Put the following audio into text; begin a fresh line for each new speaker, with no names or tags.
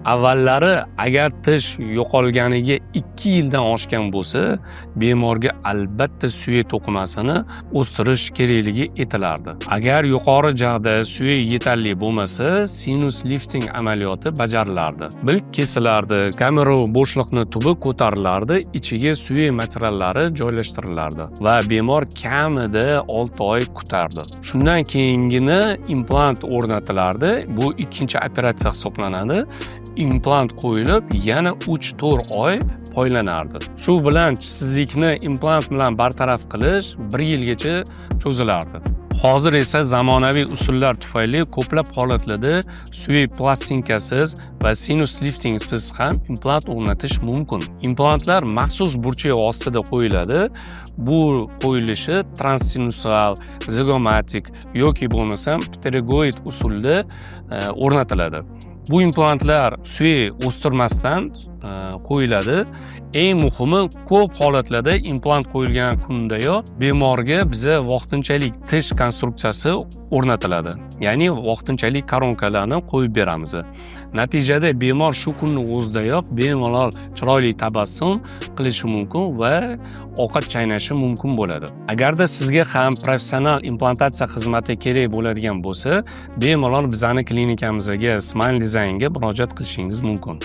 Avvallari agar tish yo'qolganiga 2 yildan oshgan bo'lsa, bemorga albatta suya to'qimasini o'stirish kerakligi aytilardi. Agar yuqori jag'da suya yetarli bo'lmasa, sinus lifting amaliyoti bajarilardi. Bilk kesilardi, kamera bo'shliqni tubi ko'tarilardi, ichiga suya materiallari joylashtiriladi va bemor kamida 6 oy kutardi. Shundan keyingina implant o'rnatilardi. Bu ikkinchi operatsiya hisoblanadi. Implant qo'yilib, yana 3-4 oy poylanardi. Shu bilan tishsizlikni implant bilan bartaraf qilish 1 yilgacha cho'zilardi. Hozir esa zamonaviy usullar tufayli ko'plab holatlarda suya plastinkasiz va sinus liftingsiz ham implant o'rnatish mumkin. Implantlar maxsus burchak ostida qo'yiladi. Bu qo'yilishi transsinusoal, zigomatik yoki bo'lmasam pterygoid usulda o'rnatiladi. Bu implantlar suya o'stirmasdan qo'yiladi. Eng muhimi, ko'p holatlarda implant qo'yilgan kundayoq bemorga biza vaqtinchalik tish konstruksiyasi o'rnatiladi. Ya'ni vaqtinchalik koronkalarni qo'yib beramiz. Natijada bemor shu kunning o'zidayoq bemalol chiroyli tabassum qilishi mumkin va ovqat chaynashi mumkin bo'ladi. Agarda sizga ham professional implantatsiya xizmati kerak bo'ladigan bo'lsa, bemalol bizning klinikamizga Smile Designga murojaat qilishingiz mumkin.